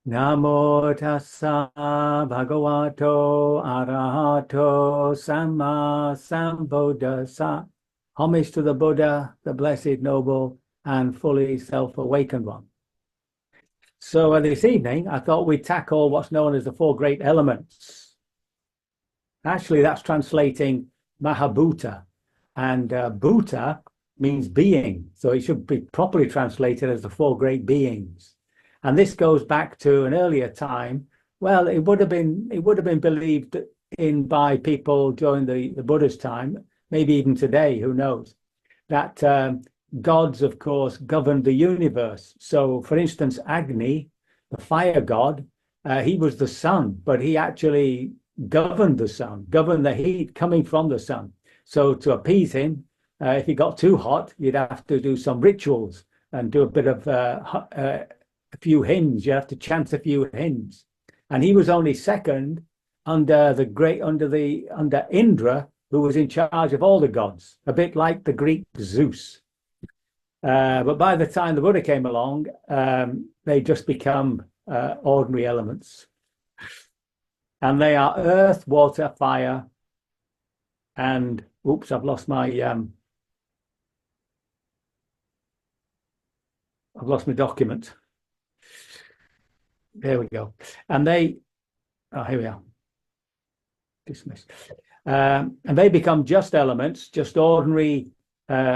Namo tassa bhagavato arahato samma sambuddhassa. Homage to the Buddha, the blessed, noble, and fully self-awakened one. So this evening, I thought we'd tackle what's known as the four great elements. Actually, that's translating Mahabhuta, and Bhuta means being, so it should be properly translated as the four great beings. And this goes back to an earlier time. Well, it would have been believed in by people during the Buddha's time, maybe even today, who knows, that gods, of course, governed the universe. So, for instance, Agni, the fire god, he was the sun, but he actually governed the sun, governed the heat coming from the sun. So to appease him, if it got too hot, you'd have to do some rituals and do a bit of a few hymns. You have to chant a few hymns. And he was only second under Indra, who was in charge of all the gods, a bit like the Greek Zeus. But by the time the Buddha came along, they just become ordinary elements. And they are earth, water, fire, and oops, I've lost my document. There we go. And here we are. Dismiss. And they become just elements, just ordinary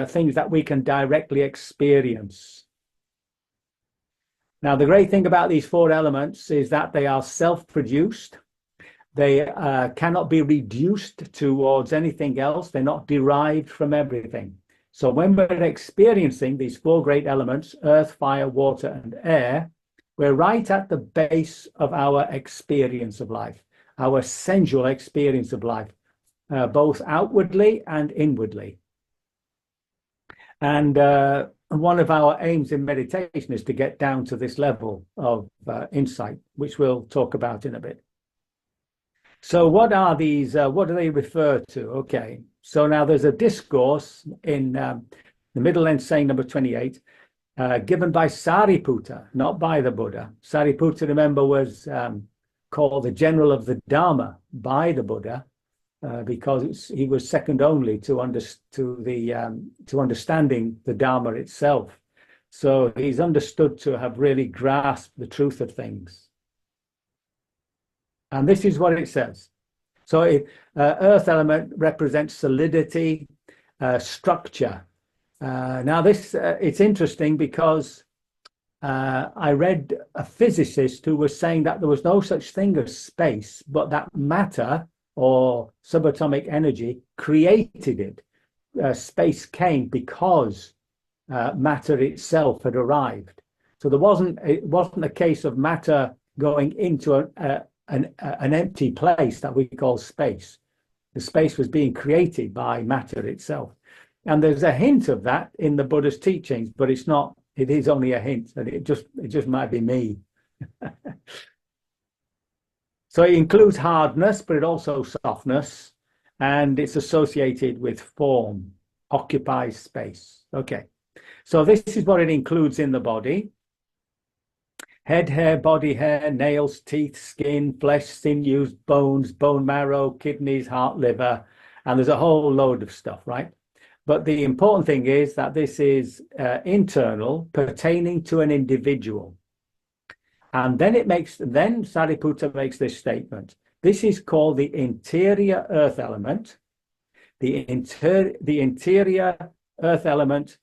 things that we can directly experience. Now, the great thing about these four elements is that they are self-produced. They cannot be reduced towards anything else. They're not derived from everything. So when we're experiencing these four great elements, earth, fire, water, and air, we're right at the base of our experience of life, our sensual experience of life, both outwardly and inwardly. And one of our aims in meditation is to get down to this level of insight, which we'll talk about in a bit. So what are these? What do they refer to? Okay, so now there's a discourse in the Middle End saying number 28, given by Sariputta, not by the Buddha. Sariputta, remember, was called the general of the Dharma by the Buddha because he was second only to understanding the Dharma itself. So he's understood to have really grasped the truth of things. And this is what it says. So earth element represents solidity, structure. Now this, it's interesting because I read a physicist who was saying that there was no such thing as space, but that matter or subatomic energy created it. Space came because matter itself had arrived. So it wasn't a case of matter going into an empty place that we call space. The space was being created by matter itself. And there's a hint of that in the Buddha's teachings, but it's not, it is only a hint, and it just might be me. So it includes hardness, but it also softness, and it's associated with form, occupies space. Okay, so this is what it includes in the body. Head hair, body hair, nails, teeth, skin, flesh, sinews, bones, bone marrow, kidneys, heart, liver, and there's a whole load of stuff, right? But the important thing is that this is internal, pertaining to an individual. And then Sariputta makes this statement. This is called the interior earth element. The interior earth element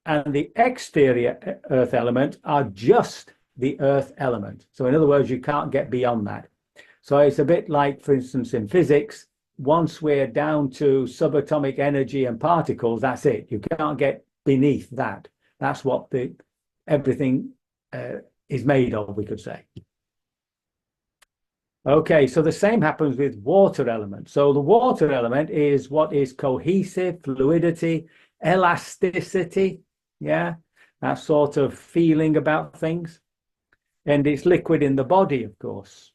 and the exterior earth element are just the earth element. So in other words, you can't get beyond that. So it's a bit like, for instance, in physics, once we're down to subatomic energy and particles, that's it. You can't get beneath that. That's what everything is made of, we could say. Okay, so the same happens with water element. So the water element is what is cohesive, fluidity, elasticity, yeah, that sort of feeling about things. And it's liquid in the body, of course.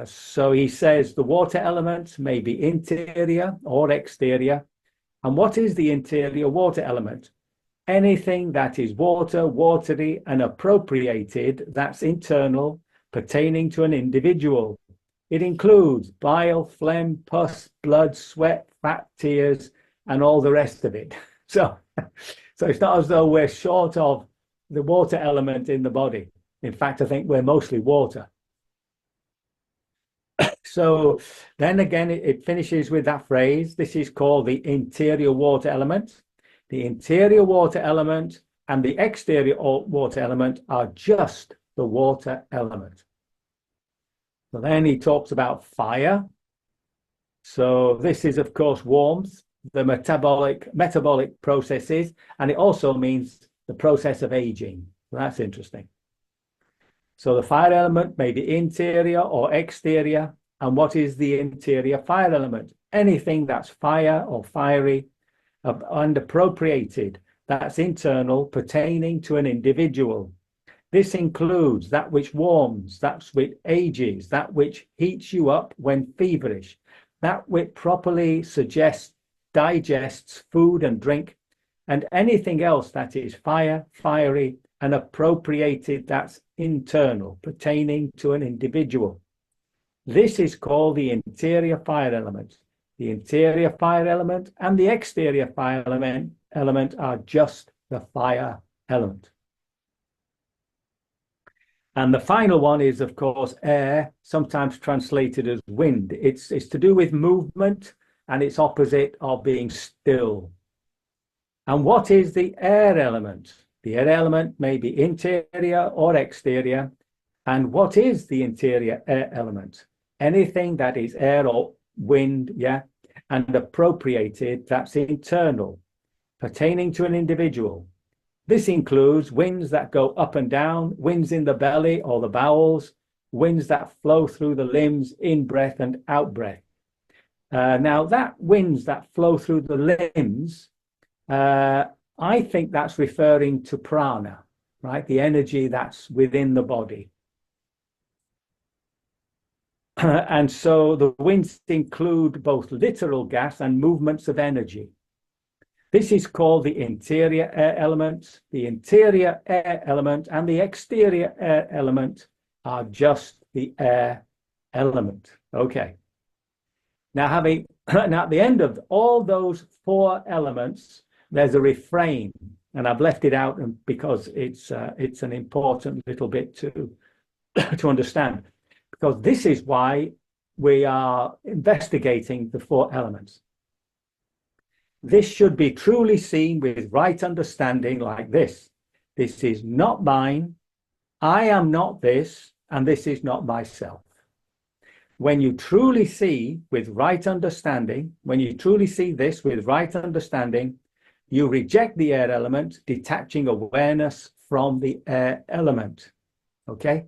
So he says the water element may be interior or exterior. And what is the interior water element? Anything that is water, watery, and appropriated, that's internal, pertaining to an individual. It includes bile, phlegm, pus, blood, sweat, fat, tears, and all the rest of it. So it's not as though we're short of the water element in the body. In fact, I think we're mostly water. So then again, it finishes with that phrase. This is called the interior water element. The interior water element and the exterior water element are just the water element. So then he talks about fire. So this is, of course, warmth, the metabolic processes, and it also means the process of aging. So that's interesting. So the fire element may be interior or exterior. And what is the interior fire element? Anything that's fire or fiery and appropriated, that's internal, pertaining to an individual. This includes that which warms, that which ages, that which heats you up when feverish, that which properly digests food and drink, and anything else that is fiery, and appropriated, that's internal, pertaining to an individual. This is called the interior fire element. The interior fire element and the exterior fire element are just the fire element. And the final one is, of course, air, sometimes translated as wind. It's to do with movement, and it's opposite of being still. And what is the air element? The air element may be interior or exterior. And what is the interior air element? Anything that is air or wind, yeah, and appropriated, that's internal, pertaining to an individual. This includes winds that go up and down, winds in the belly or the bowels, winds that flow through the limbs, in breath and out breath. Now, that winds that flow through the limbs, I think that's referring to prana, right? The energy that's within the body. And so the winds include both literal gas and movements of energy. This is called the interior air element. The interior air element and the exterior air element are just the air element. Okay. Now, now at the end of all those four elements, there's a refrain, and I've left it out because it's an important little bit to understand. Because this is why we are investigating the four elements. This should be truly seen with right understanding like this. This is not mine, I am not this, and this is not myself. When you truly see with right understanding, when you truly see this with right understanding, you reject the air element, detaching awareness from the air element. Okay?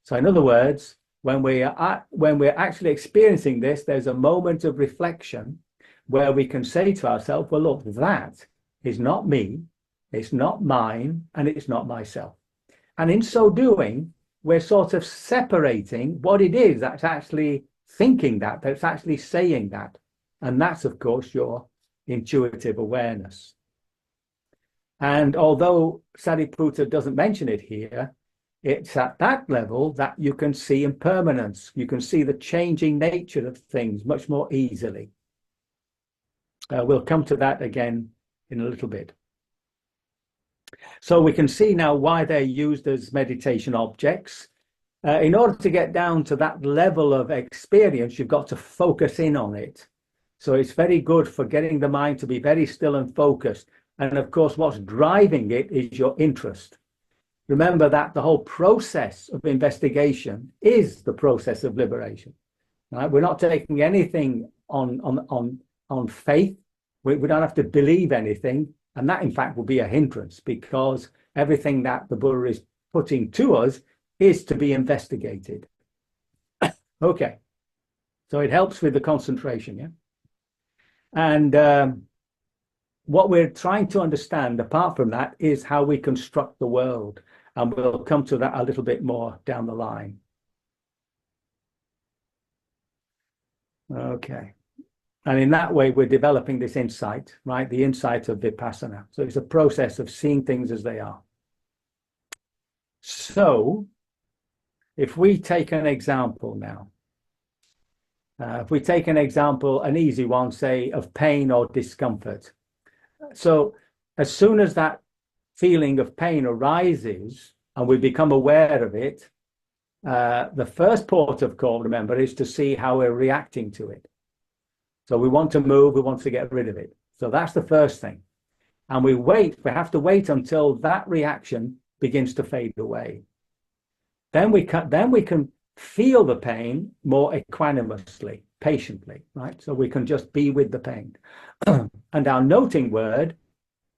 So in other words, when we're actually experiencing this, there's a moment of reflection where we can say to ourselves, well, look, that is not me, it's not mine, and it's not myself. And in so doing, we're sort of separating what it is that's actually thinking that's actually saying that. And that's, of course, your intuitive awareness. And although Sariputta doesn't mention it here, it's at that level that you can see impermanence. You can see the changing nature of things much more easily. We'll come to that again in a little bit. So we can see now why they're used as meditation objects. In order to get down to that level of experience, you've got to focus in on it. So it's very good for getting the mind to be very still and focused. And of course, what's driving it is your interest. Remember that the whole process of investigation is the process of liberation. Right? We're not taking anything on faith. We don't have to believe anything. And that, in fact, will be a hindrance, because everything that the Buddha is putting to us is to be investigated. Okay. So it helps with the concentration, yeah? And what we're trying to understand, apart from that, is how we construct the world. And we'll come to that a little bit more down the line. Okay. And in that way, we're developing this insight, right? The insight of Vipassana. So it's a process of seeing things as they are. So if we take an example now, if we take an example, an easy one, say, of pain or discomfort. So as soon as that feeling of pain arises and we become aware of it, the first port of call, remember, is to see how we're reacting to it. So we want to move, we want to get rid of it. So that's the first thing. And we have to wait until that reaction begins to fade away. Then we can feel the pain more equanimously, patiently, right? So we can just be with the pain. And our noting word,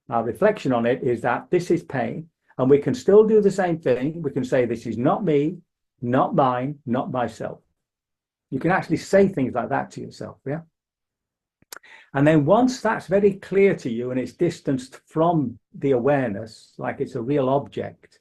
our reflection on it is that this is pain. And we can still do the same thing. We can say, this is not me, not mine, not myself. You can actually say things like that to yourself, yeah? And then once that's very clear to you and it's distanced from the awareness, like it's a real object,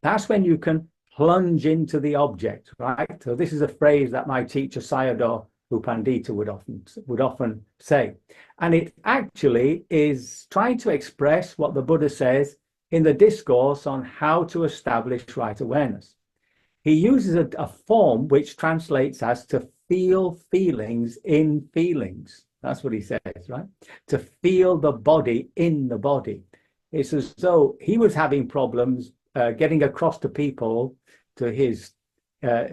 that's when you can plunge into the object, right? So this is a phrase that my teacher Sayadaw U Pandita would often say. And it actually is trying to express what the Buddha says in the discourse on how to establish right awareness. He uses a form which translates as to feel feelings in feelings. That's what he says, right? To feel the body in the body. It's as though he was having problems getting across to people, to his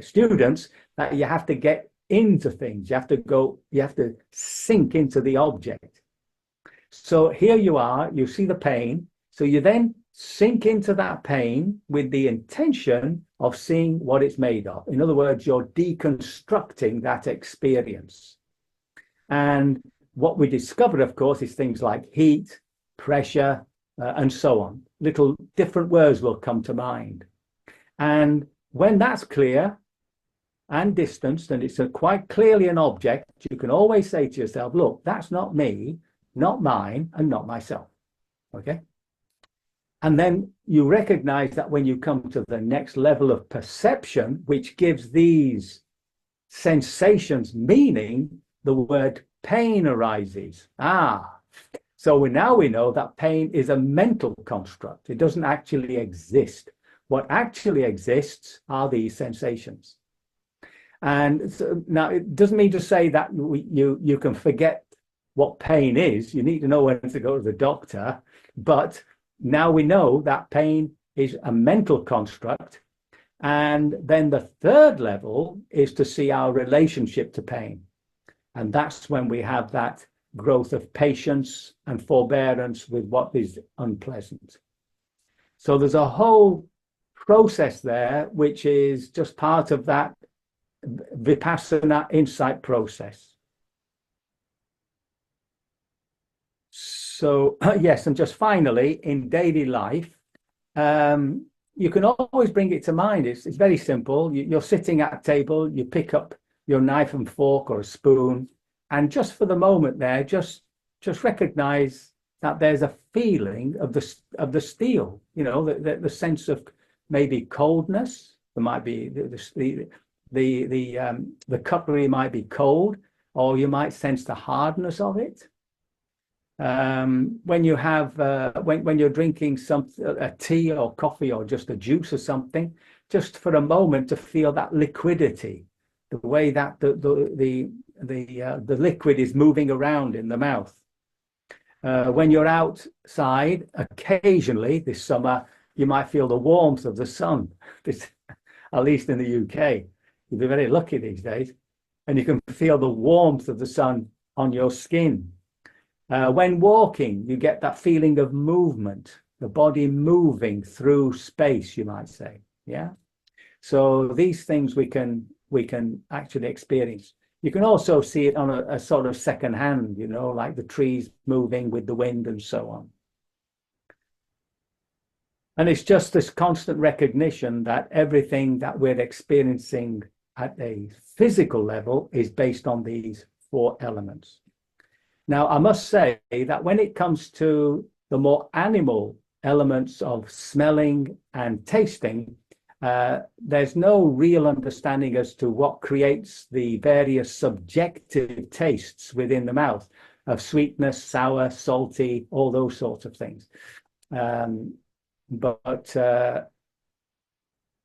students, that you have to get into things. You have to sink into the object. So here you are, you see the pain. So you then sink into that pain with the intention of seeing what it's made of. In other words, you're deconstructing that experience. And what we discovered, of course, is things like heat, pressure, and so on. Little different words will come to mind. And when that's clear and distanced, and it's quite clearly an object, you can always say to yourself, look, that's not me, not mine, and not myself. Okay? And then you recognize that when you come to the next level of perception, which gives these sensations meaning, the word pain arises. So now we know that pain is a mental construct. It doesn't actually exist. What actually exists are these sensations. And so now it doesn't mean to say that you can forget what pain is. You need to know when to go to the doctor. But now we know that pain is a mental construct. And then the third level is to see our relationship to pain. And that's when we have that growth of patience and forbearance with what is unpleasant. So there's a whole process there, which is just part of that Vipassana insight process. So, yes, and just finally, in daily life, you can always bring it to mind. It's very simple. You're sitting at a table, you pick up your knife and fork or a spoon, and just for the moment there, just recognize that there's a feeling of the steel, you know, the sense of maybe coldness. There might be the cutlery might be cold, or you might sense the hardness of it. When you have when you're drinking a tea or coffee or just a juice or something, just for a moment to feel that liquidity, the way that the liquid is moving around in the mouth. When you're outside, occasionally this summer, you might feel the warmth of the sun. At least in the UK, you'd be very lucky these days, and you can feel the warmth of the sun on your skin. When walking, you get that feeling of movement, the body moving through space, you might say. Yeah. So these things we can actually experience. You can also see it on a sort of second hand, you know, like the trees moving with the wind and so on. And it's just this constant recognition that everything that we're experiencing at a physical level is based on these four elements. Now, I must say that when it comes to the more animal elements of smelling and tasting, there's no real understanding as to what creates the various subjective tastes within the mouth of sweetness, sour, salty, all those sorts of things. But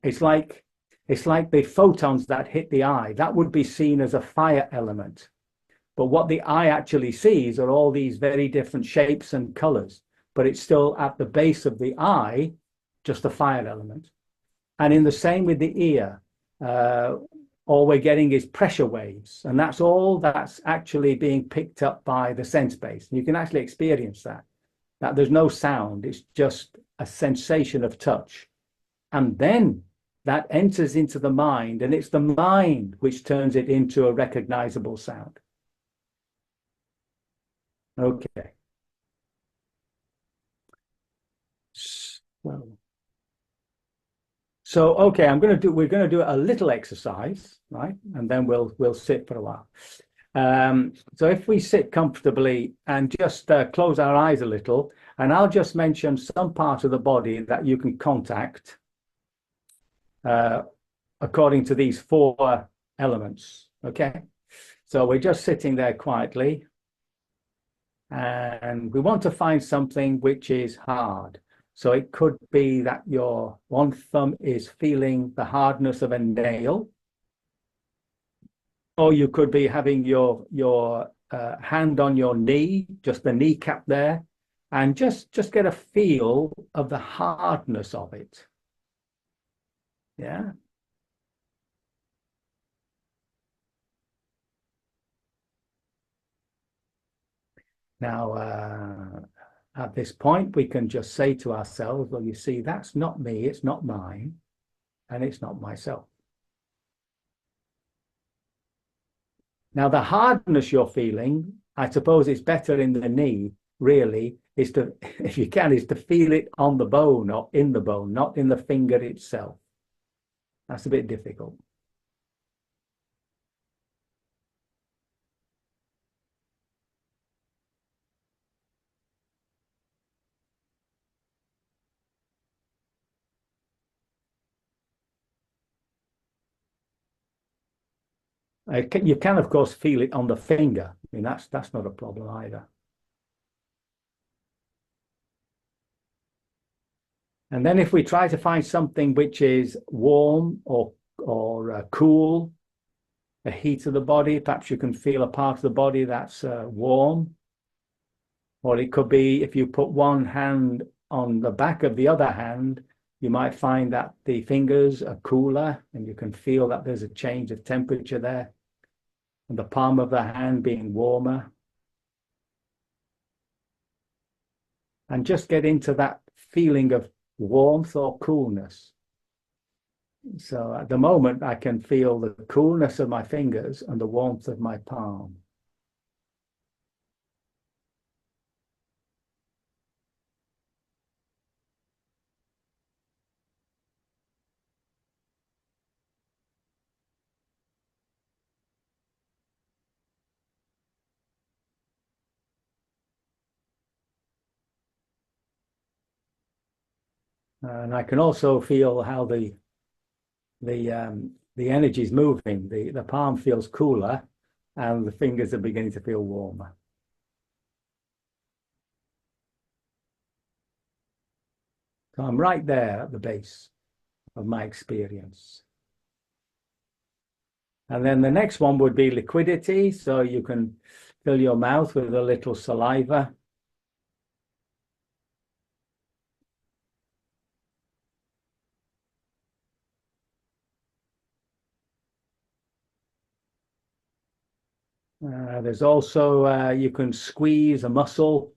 it's like It's like the photons that hit the eye. That would be seen as a fire element. But what the eye actually sees are all these very different shapes and colors. But it's still at the base of the eye, just a fire element. And in the same with the ear, all we're getting is pressure waves. And that's all that's actually being picked up by the sense base. You can actually experience that there's no sound. It's just a sensation of touch. And then that enters into the mind, and it's the mind which turns it into a recognizable sound. Okay. So okay, we're going to do a little exercise, right? And then we'll sit for a while. So if we sit comfortably and just close our eyes a little, and I'll just mention some part of the body that you can contact according to these 4 elements, okay? So we're just sitting there quietly, and we want to find something which is hard. So it could be that your one thumb is feeling the hardness of a nail, or you could be having your hand on your knee, just the kneecap there, and just get a feel of the hardness of it. Yeah. Now, at this point, we can just say to ourselves, well, you see, that's not me, it's not mine, and it's not myself. Now, the hardness you're feeling, I suppose it's better in the knee, really, is to, if you can, is to feel it on the bone or in the bone, not in the finger itself. That's a bit difficult. You can, of course, feel it on the finger. I mean, that's not a problem either. And then if we try to find something which is warm or cool, the heat of the body, perhaps you can feel a part of the body that's warm. Or it could be if you put one hand on the back of the other hand, you might find that the fingers are cooler and you can feel that there's a change of temperature there. And the palm of the hand being warmer. And just get into that feeling of warmth or coolness. So at the moment, I can feel the coolness of my fingers and the warmth of my palm. And I can also feel how the energy is moving. The palm feels cooler and the fingers are beginning to feel warmer. So I'm right there at the base of my experience. And then the next one would be liquidity. So you can fill your mouth with a little saliva. There's also, you can squeeze a muscle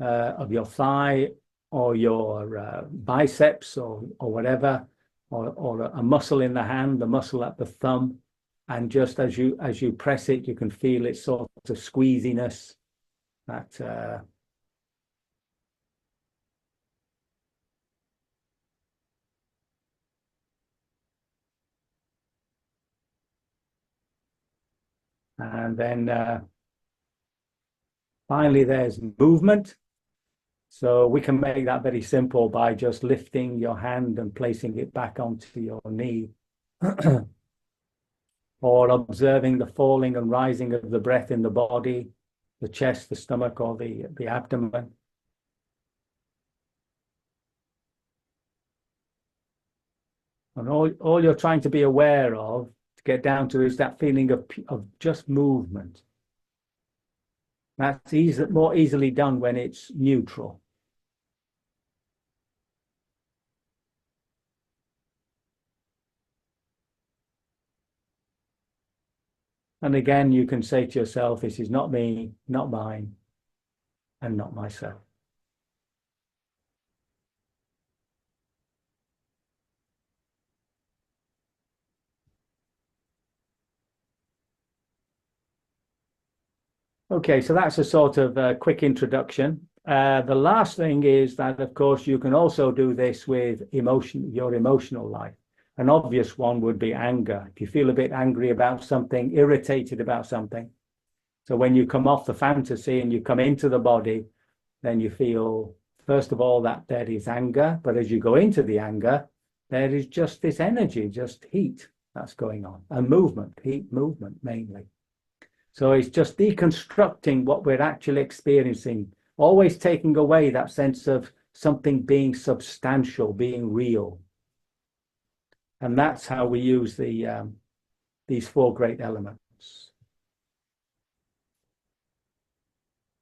of your thigh or your biceps or whatever, or a muscle in the hand, the muscle at the thumb. And just as you press it, you can feel its sort of squeeziness. And then finally, there's movement. So we can make that very simple by just lifting your hand and placing it back onto your knee. Or observing the falling and rising of the breath in the body, the chest, the stomach, or the abdomen. And all you're trying to be aware of, to get down to, is that feeling of just movement. That's more easily done when it's neutral. And again, you can say to yourself, this is not me, not mine, and not myself. Okay, so that's a sort of quick introduction. The last thing is that, of course, you can also do this with your emotional life. An obvious one would be anger. If you feel a bit angry about something, irritated about something. So when you come off the fantasy and you come into the body, then you feel, first of all, that there is anger. But as you go into the anger, there is just this energy, just heat that's going on, and movement, heat movement mainly. So it's just deconstructing what we're actually experiencing, always taking away that sense of something being substantial, being real. And that's how we use these four great elements.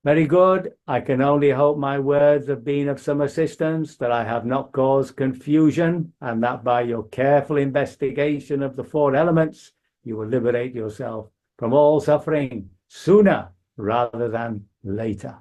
Very good. I can only hope my words have been of some assistance, that I have not caused confusion, and that by your careful investigation of the four elements, you will liberate yourself from all suffering sooner rather than later.